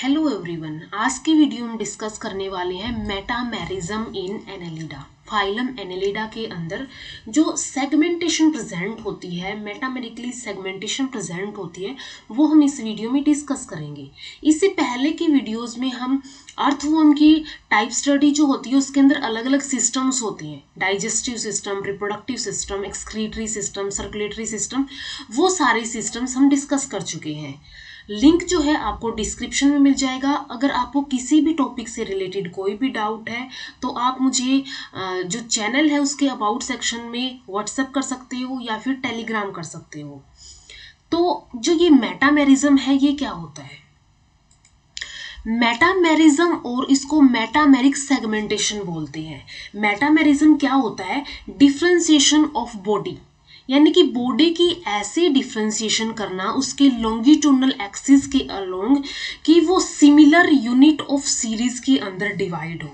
Hello everyone, आज की video में डिस्कस करने वाले हैं मेटामेरिज्म इन एनेलिडा। फाइलम एनेलिडा के अंदर जो सेगमेंटेशन प्रेजेंट होती है, मेटामेरिकली सेगमेंटेशन प्रेजेंट होती है, वो हम इस वीडियो में डिस्कस करेंगे। इससे पहले की वीडियोस में हम अर्थवर्म की टाइप स्टडी जो होती है उसके अंदर अलग अलग सिस्टम्स होती हैं, digestive system, reproductive system, excretory system, circulatory system, वो सारे सिस्टम्स हम डिस्कस कर चुके हैं। लिंक जो है आपको डिस्क्रिप्शन में मिल जाएगा। अगर आपको किसी भी टॉपिक से रिलेटेड कोई भी डाउट है तो आप मुझे जो चैनल है उसके अबाउट सेक्शन में व्हाट्सएप कर सकते हो या फिर टेलीग्राम कर सकते हो। तो जो ये मेटामेरिज्म है ये क्या होता है? मेटामेरिज्म और इसको मेटामेरिक सेगमेंटेशन बोलते हैं। मेटामेरिज्म क्या होता है? डिफरेंशिएशन ऑफ बॉडी, यानी कि बॉडी की ऐसे डिफ्रेंसिएशन करना उसके लॉन्गिट्यूडनल एक्सिस के अलोंग कि वो सिमिलर यूनिट ऑफ सीरीज के अंदर डिवाइड हो।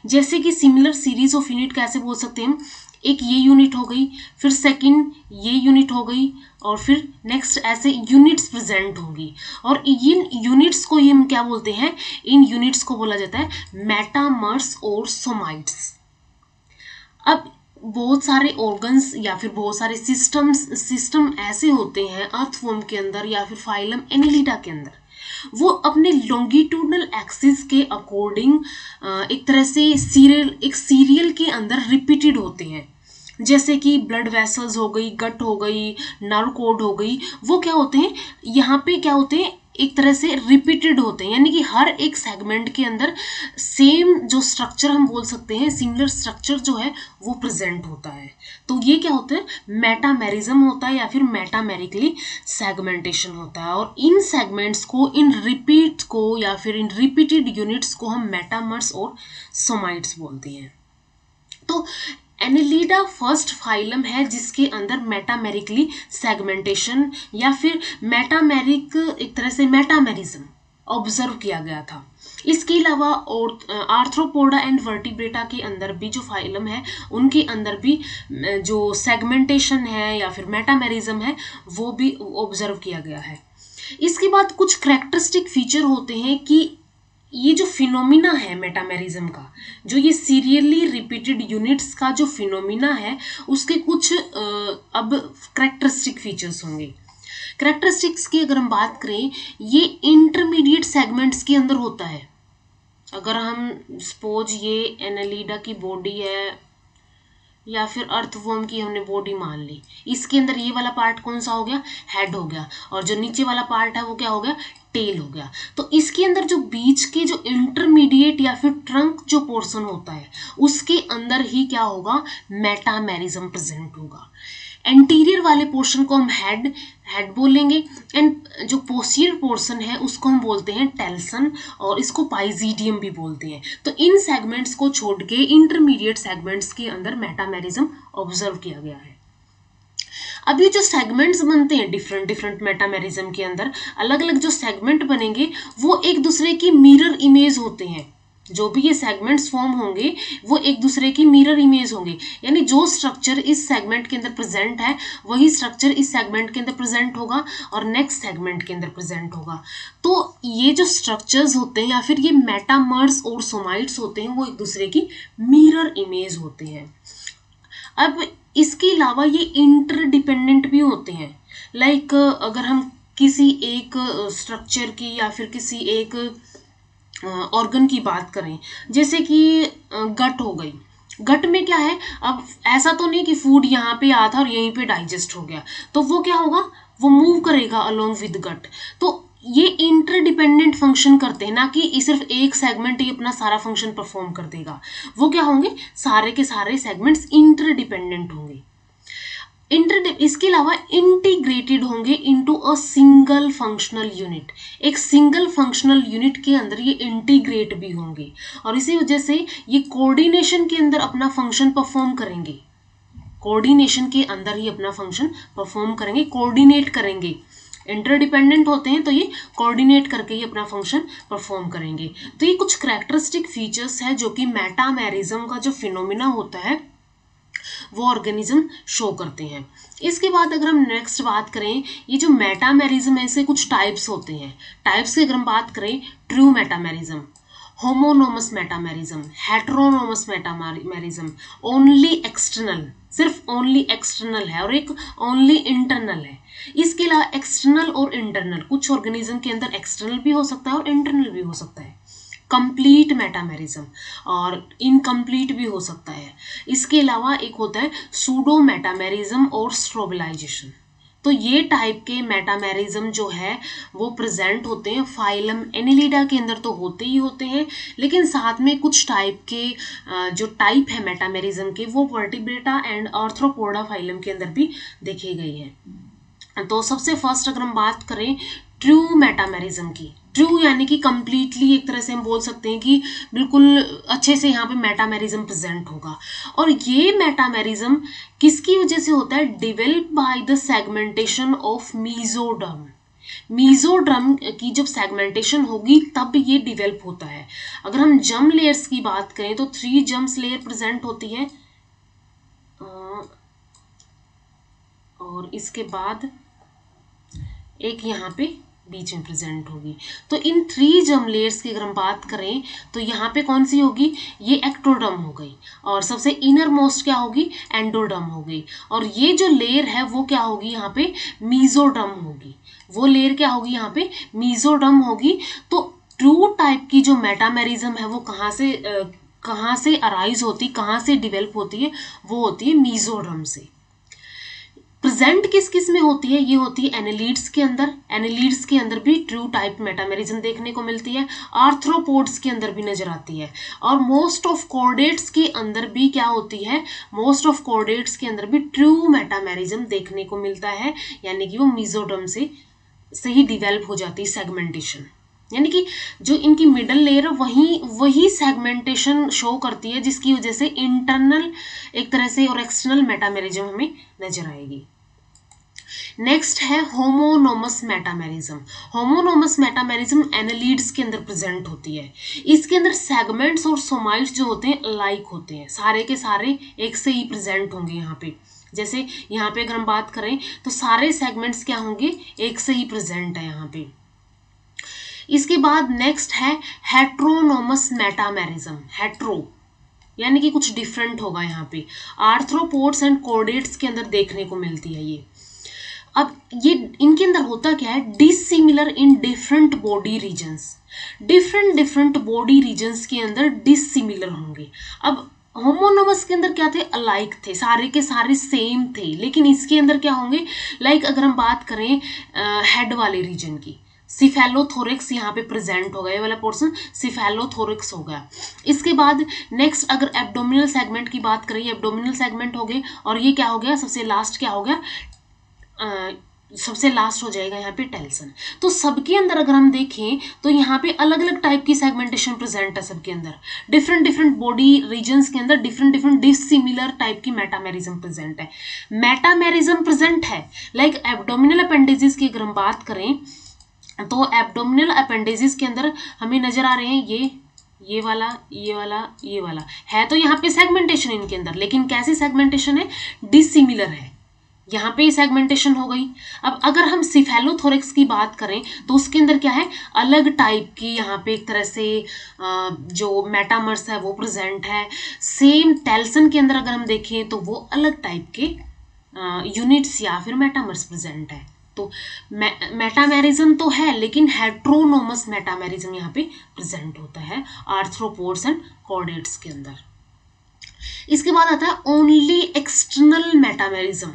जैसे कि सिमिलर सीरीज ऑफ यूनिट कैसे बोल सकते हैं हम? एक ये यूनिट हो गई, फिर सेकंड ये यूनिट हो गई, और फिर नेक्स्ट ऐसे यूनिट्स प्रेजेंट होंगी। और इन यूनिट्स को हम क्या बोलते हैं? इन यूनिट्स को बोला जाता है मेटामर्स और सोमाइट्स। अब बहुत सारे ऑर्गन्स या फिर बहुत सारे सिस्टम ऐसे होते हैं अर्थवर्म के अंदर या फिर फाइलम एनेलिडा के अंदर, वो अपने लॉन्गिट्यूडनल एक्सिस के अकॉर्डिंग एक तरह से सीरियल के अंदर रिपीटेड होते हैं। जैसे कि ब्लड वेसल्स हो गई, गट हो गई, नर्व कोड हो गई, वो क्या होते हैं? यहाँ पे क्या होते हैं? एक तरह से रिपीटेड होते हैं, यानी कि हर एक सेगमेंट के अंदर सेम जो स्ट्रक्चर हम बोल सकते हैं, सिमिलर स्ट्रक्चर जो है वो प्रेजेंट होता है। तो ये क्या होता है? मेटामेरिज्म होता है या फिर मेटामेरिकली सेगमेंटेशन होता है। और इन सेगमेंट्स को, इन रिपीट को या फिर इन रिपीटेड यूनिट्स को हम मेटामर्स और सोमाइट्स बोलते हैं। तो एनेलिडा फर्स्ट फाइलम है जिसके अंदर मेटामेरिकली सेगमेंटेशन या फिर मेटामेरिक एक तरह से मेटामेरिज्म ऑब्जर्व किया गया था। इसके अलावा और आर्थ्रोपोडा एंड वर्टिब्रेटा के अंदर भी जो फाइलम है उनके अंदर भी जो सेगमेंटेशन है या फिर मेटामेरिज्म है वो भी ऑब्जर्व किया गया है। इसके बाद कुछ करैक्टरिस्टिक फीचर होते हैं कि ये जो फिनोमिना है मेटामेरिज्म का, जो ये सीरियली रिपीटेड यूनिट्स का जो फिनोमिना है उसके कुछ अब करैक्टरिस्टिक फीचर्स होंगे। करैक्टरिस्टिक्स की अगर हम बात करें, ये इंटरमीडिएट सेगमेंट्स के अंदर होता है। अगर हम सपोज ये एनेलिडा की बॉडी है या फिर अर्थवर्म की हमने बॉडी मान ली, इसके अंदर ये वाला पार्ट कौन सा हो गया? हेड हो गया, और जो नीचे वाला पार्ट है वो क्या हो गया? टेल हो गया। तो इसके अंदर जो बीच के जो इंटरमीडिएट या फिर ट्रंक जो पोर्शन होता है उसके अंदर ही क्या होगा? मेटामेरिज्म प्रेजेंट होगा। एंटीरियर वाले पोर्शन को हम हेड बोलेंगे, एंड जो पोस्टीरियर पोर्शन है उसको हम बोलते हैं टेल्सन, और इसको पाइजीडियम भी बोलते हैं। तो इन सेगमेंट्स को छोड़ के इंटरमीडिएट सेगमेंट्स के अंदर मेटामेरिज्म ऑब्जर्व किया गया है। अब ये जो सेगमेंट्स बनते हैं डिफरेंट मेटामेरिज्म के अंदर, अलग अलग जो सेगमेंट बनेंगे वो एक दूसरे की मिरर इमेज होते हैं। जो भी ये सेगमेंट्स फॉर्म होंगे वो एक दूसरे की मिरर इमेज होंगे, यानी जो स्ट्रक्चर इस सेगमेंट के अंदर प्रेजेंट है वही स्ट्रक्चर इस सेगमेंट के अंदर प्रेजेंट होगा और नेक्स्ट सेगमेंट के अंदर प्रेजेंट होगा। तो ये जो स्ट्रक्चर्स होते हैं या फिर ये मेटामर्स और सोमाइट्स होते हैं वो एक दूसरे की मिरर इमेज होते हैं। अब इसके अलावा ये इंटरडिपेंडेंट भी होते हैं। लाइक अगर हम किसी एक स्ट्रक्चर की या फिर किसी एक ऑर्गन की बात करें, जैसे कि गट हो गई, गट में क्या है? अब ऐसा तो नहीं कि फूड यहाँ पे आया था और यहीं पे डाइजेस्ट हो गया, तो वो क्या होगा? वो मूव करेगा अलोंग विद गट। तो ये इंटरडिपेंडेंट फंक्शन करते हैं, ना कि सिर्फ एक सेगमेंट ही अपना सारा फंक्शन परफॉर्म कर देगा। वो क्या होंगे? सारे के सारे सेगमेंट्स इंटरडिपेंडेंट होंगे। इसके अलावा इंटीग्रेटेड होंगे into a single functional unit. एक सिंगल फंक्शनल यूनिट के अंदर ये इंटीग्रेट भी होंगे, और इसी वजह से ये कोऑर्डिनेशन के अंदर अपना फंक्शन परफॉर्म करेंगे। कोऑर्डिनेशन के अंदर ही अपना फंक्शन परफॉर्म करेंगे, कोऑर्डिनेट करेंगे। इंटरडिपेंडेंट होते हैं तो ये कोऑर्डिनेट करके ही अपना फंक्शन परफॉर्म करेंगे। तो ये कुछ करैक्टरिस्टिक फीचर्स है जो कि मेटामेरिज्म का जो फिनोमिना होता है वो ऑर्गेनिज्म शो करते हैं। इसके बाद अगर हम नेक्स्ट बात करें, ये जो मेटामेरिज्म है इसके कुछ टाइप्स होते हैं। टाइप्स की अगर हम बात करें, true metamerism, homonomous metamerism, heteronomous metamerism, only external, सिर्फ ओनली एक्सटर्नल है, और एक ओनली इंटरनल है। इसके अलावा एक्सटर्नल और इंटरनल, कुछ ऑर्गेनिज्म के अंदर एक्सटर्नल भी हो सकता है और इंटरनल भी हो सकता है। कंप्लीट मेटामेरिज्म और इनकम्प्लीट भी हो सकता है। इसके अलावा एक होता है सूडो मेटामेरिज्म और स्ट्रोबलाइजेशन। तो ये टाइप के मेटामेरिज्म जो है वो प्रेजेंट होते हैं फाइलम एनिलिडा के अंदर, तो होते ही होते हैं, लेकिन साथ में कुछ टाइप के जो टाइप है मेटामेरिज्म के वो वर्टिब्रेटा एंड आर्थ्रोपोडा फाइलम के अंदर भी देखे गए हैं। तो सबसे फर्स्ट अगर हम बात करें ट्रू मेटामेरिज्म की, ट्रू यानी कि कंप्लीटली, एक तरह से हम बोल सकते हैं कि बिल्कुल अच्छे से यहाँ पे मेटामेरिज्म प्रेजेंट होगा। और ये मेटामेरिज्म किसकी वजह से होता है? Develop by the segmentation of mesoderm. Mesoderm की जब सेगमेंटेशन होगी तब ये डेवलप होता है। अगर हम जर्म लेयर्स की बात करें तो 3 जर्म्स लेयर प्रेजेंट होती है, और इसके बाद एक यहाँ पे बीच में प्रेजेंट होगी। तो इन 3 जर्म लेयर्स की अगर हम बात करें तो यहाँ पे कौन सी होगी? ये एक्टोडर्म हो गई, और सबसे इनर मोस्ट क्या होगी? एंडोडर्म हो गई। और ये जो लेयर है वो क्या होगी? यहाँ पे मीजोडर्म होगी। वो लेयर क्या होगी? यहाँ पे मीजोडर्म होगी। तो ट्रू टाइप की जो मेटामेरिज्म है वो कहाँ से अराइज होती, कहाँ से डिवेल्प होती है? वो होती है मीजोडर्म से। प्रेजेंट किस किस में होती है? ये होती है एनालिड्स के अंदर। एनालिड्स के अंदर भी ट्रू टाइप मेटामेरिज्म देखने को मिलती है। आर्थ्रोपोड्स के अंदर भी नजर आती है, और मोस्ट ऑफ कॉर्डेट्स के अंदर भी क्या होती है? मोस्ट ऑफ कॉर्डेट्स के अंदर भी ट्रू मेटामेरिज्म देखने को मिलता है, यानी कि वो मीजोडर्म से ही डिवेल्प हो जाती है सेगमेंटेशन। यानी कि जो इनकी मिडल लेयर है वही सेगमेंटेशन शो करती है, जिसकी वजह से इंटरनल एक तरह से और एक्सटर्नल मेटामेरिज्म हमें नजर आएगी। नेक्स्ट है होमोनोमस मेटामेरिज्म। होमोनोमस मेटामेरिज्म एनालिड्स के अंदर प्रेजेंट होती है। इसके अंदर सेगमेंट्स और सोमाइट्स जो होते हैं अलाइक होते हैं, सारे के सारे एक से ही प्रेजेंट होंगे। यहाँ पे जैसे यहाँ पे अगर हम बात करें तो सारे सेगमेंट्स क्या होंगे? एक से ही प्रेजेंट है यहाँ पे। इसके बाद नेक्स्ट है हेट्रोनोमस मेटामेरिज्म। हेट्रो यानी कि कुछ डिफरेंट होगा यहाँ पे। आर्थ्रोपोड्स एंड कॉर्डेट्स के अंदर देखने को मिलती है ये। अब ये इनके अंदर होता क्या है? Dissimilar in different body regions. Different body regions के अंदर डिसिमिलर होंगे। अब होमोनोमस के अंदर क्या थे? अलाइक थे, सारे के सारे सेम थे, लेकिन इसके अंदर क्या होंगे? लाइक अगर हम बात करें हेड वाले रीजन की, सिफेलोथोरिक्स यहाँ पे प्रेजेंट हो गया, ये वाला पोर्शन सिफेलोथोरिक्स हो गया। इसके बाद नेक्स्ट अगर एब्डोमिनल सेगमेंट की बात करें, एब्डोमिनल सेगमेंट हो गए, और ये क्या हो गया? सबसे लास्ट क्या हो गया? सबसे लास्ट हो जाएगा यहाँ पे टेल्सन। तो सबके अंदर अगर हम देखें तो यहाँ पे अलग अलग टाइप की सेगमेंटेशन प्रेजेंट है सबके अंदर। डिफरेंट बॉडी रीजन्स के अंदर डिफरेंट डिसिमिलर टाइप की मेटामेरिज्म प्रेजेंट है। मेटामेरिज्म प्रेजेंट है लाइक एब्डोमिनल अपेंडेजेस की अगर हम बात करें तो एब्डोमिनल अपेंडेजेस के अंदर हमें नजर आ रहे हैं ये वाला है। तो यहाँ पे सेगमेंटेशन इनके अंदर, लेकिन कैसी सेगमेंटेशन है? डिसिमिलर है। यहाँ पे सेगमेंटेशन हो गई। अब अगर हम सिफेलोथोरिक्स की बात करें तो उसके अंदर क्या है? अलग टाइप की यहाँ पे एक तरह से जो मेटामर्स है वो प्रेजेंट है। सेम टेल्सन के अंदर अगर हम देखें तो वो अलग टाइप के यूनिट्स या फिर मेटामर्स प्रेजेंट है। तो मेटामेरिज्म तो है, लेकिन हेट्रोनोमस मेटामेरिज्म यहाँ पे प्रेजेंट होता है आर्थ्रोपोड्स एंड कॉर्डेट्स के अंदर। इसके बाद आता है ओनली एक्सटर्नल मेटामेरिज्म।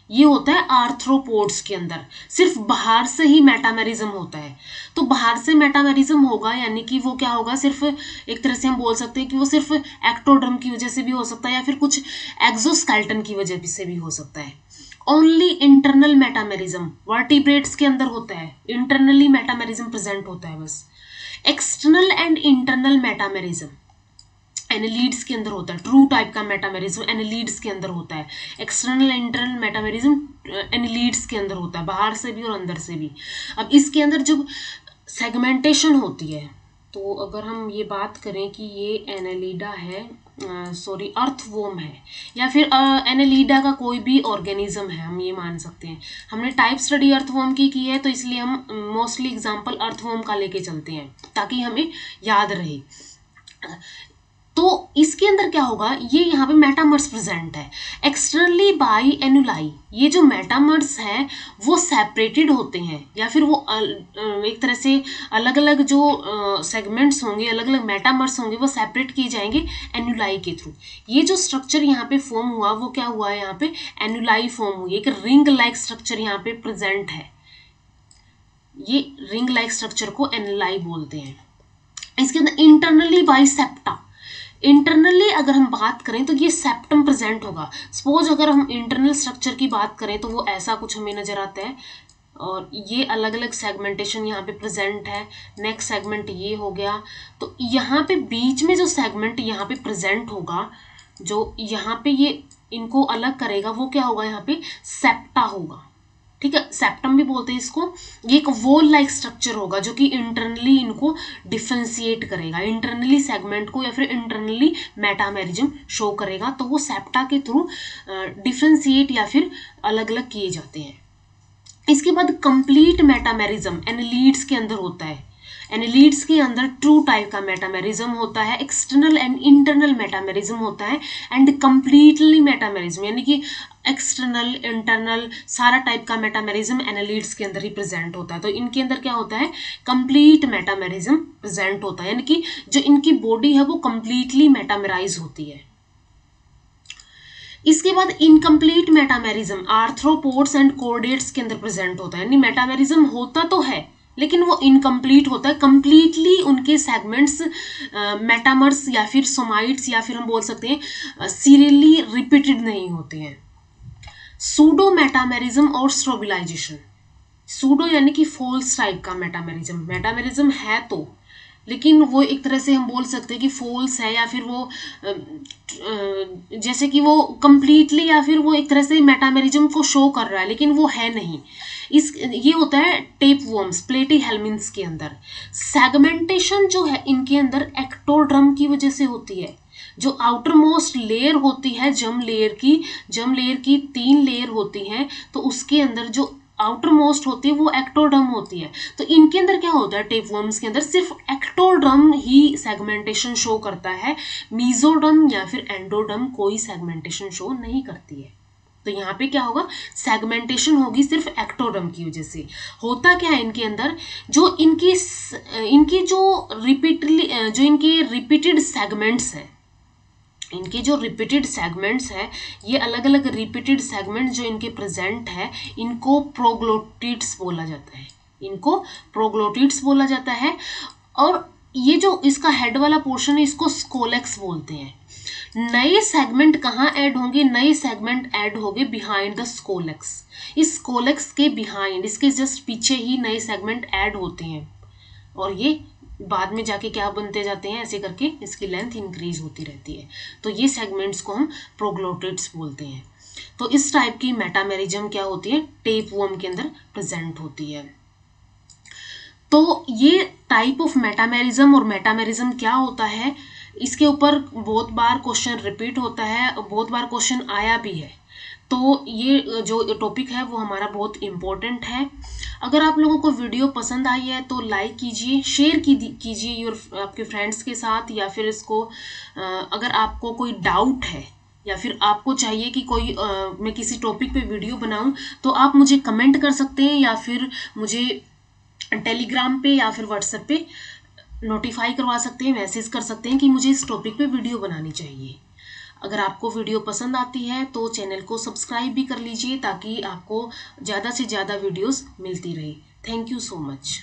ये होता है आर्थ्रोपोड्स के अंदर, सिर्फ बाहर से ही मेटामेरिज्म होता है। तो बाहर से मेटामेरिज्म होगा यानी कि वो क्या होगा? सिर्फ एक तरह से हम बोल सकते हैं कि वो सिर्फ एक्टोडर्म की वजह से भी हो सकता है या फिर कुछ एक्सोस्केलेटन की वजह से भी हो सकता है। ओनली इंटरनल मेटामेरिज्म वर्टिब्रेट्स के अंदर होता है, इंटरनली मेटामेरिज्म प्रेजेंट होता है बस। External and internal metamerism annelids के अंदर होता है। ट्रू टाइप का मेटामेरिज्म एनालिड्स के अंदर होता है। एक्सटर्नल इंटरनल मेटामेरिज्म एनालिड्स के अंदर होता है, बाहर से भी और अंदर से भी। अब इसके अंदर जब सेगमेंटेशन होती है तो अगर हम ये बात करें कि ये एनालिडा है, अर्थवॉर्म है, या फिर एनेलिडा का कोई भी ऑर्गेनिज्म है, हम ये मान सकते हैं। हमने टाइप स्टडी अर्थवॉर्म की है, तो इसलिए हम मोस्टली एग्जांपल अर्थवॉर्म का लेके चलते हैं ताकि हमें याद रहे। तो इसके अंदर क्या होगा, ये यहाँ पे मेटामर्स प्रेजेंट है एक्सटर्नली बाय एनुलाई। ये जो मेटामर्स हैं वो सेपरेटेड होते हैं, या फिर वो एक तरह से अलग अलग जो सेगमेंट्स होंगे, अलग अलग मेटामर्स होंगे, वो सेपरेट किए जाएंगे एनुलाई के थ्रू। ये जो स्ट्रक्चर यहाँ पे फॉर्म हुआ वो क्या हुआ है, यहाँ पे एनुलाई फॉर्म हुई, एक रिंग लाइक स्ट्रक्चर यहाँ पे प्रेजेंट है। ये रिंग लाइक स्ट्रक्चर को एनुलाई बोलते हैं। इसके अंदर इंटरनली बाय सेप्टा, इंटरनली अगर हम बात करें तो ये सेप्टम प्रेजेंट होगा। सपोज अगर हम इंटरनल स्ट्रक्चर की बात करें तो वो ऐसा कुछ हमें नजर आता है, और ये अलग अलग सेगमेंटेशन यहाँ पे प्रेजेंट है। नेक्स्ट सेगमेंट ये हो गया, तो यहाँ पे बीच में जो सेगमेंट यहाँ पे प्रेजेंट होगा, जो यहाँ पे ये इनको अलग करेगा, वो क्या होगा, यहाँ पे सेप्टा होगा। ठीक है, सेप्टम भी बोलते हैं इसको। ये एक वॉल लाइक स्ट्रक्चर होगा जो कि इंटरनली इनको डिफरेंशिएट करेगा, इंटरनली सेगमेंट को या फिर इंटरनली मेटामेरिज्म शो करेगा। तो वो सेप्टा के थ्रू डिफरेंशिएट या फिर अलग अलग किए जाते हैं। इसके बाद कंप्लीट मेटामेरिज्म एनालिड्स के अंदर होता है। एनालिड्स के अंदर टू टाइप का मेटामेरिज्म होता है, एक्सटर्नल एंड इंटरनल मेटामेरिज्म होता है, एंड कंप्लीटली मेटामेरिज्म यानी कि एक्सटर्नल इंटरनल सारा टाइप का मेटामेरिज्म एनालिड्स के अंदर ही प्रेजेंट होता है। तो इनके अंदर क्या होता है, कंप्लीट मेटामेरिज्म प्रेजेंट होता है, यानी कि जो इनकी बॉडी है वो कंप्लीटली मेटामेराइज होती है। इसके बाद incomplete metamerism arthropods and chordates के अंदर प्रेजेंट होता है, यानी मेटामेरिज्म होता तो है लेकिन वो इनकम्प्लीट होता है, कंप्लीटली उनके सेगमेंट्स मेटामर्स या फिर सोमाइट्स या फिर हम बोल सकते हैं सीरियली रिपीटेड नहीं होते हैं। सूडो मेटामेरिज्म और स्ट्रोबिलाइजेशन, सूडो यानी कि फॉल्स टाइप का मेटामेरिज्म, मेटामेरिज्म है तो लेकिन वो एक तरह से हम बोल सकते हैं कि फॉल्स है, या फिर वो जैसे कि वो कंप्लीटली या फिर वो एक तरह से मेटामेरिज्म को शो कर रहा है लेकिन वो है नहीं। ये होता है टेपवर्म्स प्लेटीहेल्मिन्थ्स के अंदर। सेगमेंटेशन जो है इनके अंदर एक्टोड्रम की वजह से होती है। जो आउटर मोस्ट लेयर होती है जर्म लेयर की 3 लेयर होती हैं, तो उसके अंदर जो आउटर मोस्ट होती है वो एक्टोडर्म होती है। तो इनके अंदर क्या होता है, टेपवर्म्स के अंदर सिर्फ एक्टोडर्म ही सेगमेंटेशन शो करता है, मीजोडर्म या फिर एंडोडर्म कोई सेगमेंटेशन शो नहीं करती है। तो यहाँ पे क्या होगा, सेगमेंटेशन होगी सिर्फ एक्टोडर्म की वजह से। होता क्या है इनके अंदर, जो इनकी जो इनके रिपीटेड सेगमेंट्स हैं, इनके जो रिपीटेड सेगमेंट्स है, ये अलग अलग रिपीटेड सेगमेंट जो इनके प्रेजेंट है, इनको प्रोग्लोटिड्स बोला जाता है, इनको प्रोग्लोटिड्स बोला जाता है। और ये जो इसका हेड वाला पोर्शन है इसको स्कोलेक्स बोलते हैं। नए सेगमेंट कहाँ ऐड होंगे, नए सेगमेंट ऐड होंगे बिहाइंड द स्कोलेक्स। इस स्कोलेक्स के बिहाइंड, इसके जस्ट पीछे ही नए सेगमेंट ऐड होते हैं, और ये बाद में जाके क्या बनते जाते हैं, ऐसे करके इसकी लेंथ इंक्रीज होती रहती है। तो ये सेगमेंट्स को हम प्रोग्लोटिड्स बोलते हैं। तो इस टाइप की मेटामेरिज्म क्या होती है, टेपवर्म के अंदर प्रेजेंट होती है। तो ये टाइप ऑफ मेटामेरिज्म और मेटामेरिज्म क्या होता है, इसके ऊपर बहुत बार क्वेश्चन रिपीट होता है, बहुत बार क्वेश्चन आया भी है। तो ये जो टॉपिक है वो हमारा बहुत इम्पोर्टेंट है। अगर आप लोगों को वीडियो पसंद आई है तो लाइक कीजिए, शेयर कीजिए आपके फ्रेंड्स के साथ, या फिर इसको अगर आपको कोई डाउट है या फिर आपको चाहिए कि कोई मैं किसी टॉपिक पे वीडियो बनाऊं, तो आप मुझे कमेंट कर सकते हैं, या फिर मुझे टेलीग्राम पे या फिर व्हाट्सएप पे नोटिफाई करवा सकते हैं, मैसेज कर सकते हैं कि मुझे इस टॉपिक पे वीडियो बनानी चाहिए। अगर आपको वीडियो पसंद आती है तो चैनल को सब्सक्राइब भी कर लीजिए ताकि आपको ज़्यादा से ज़्यादा वीडियोस मिलती रहे। Thank you so much.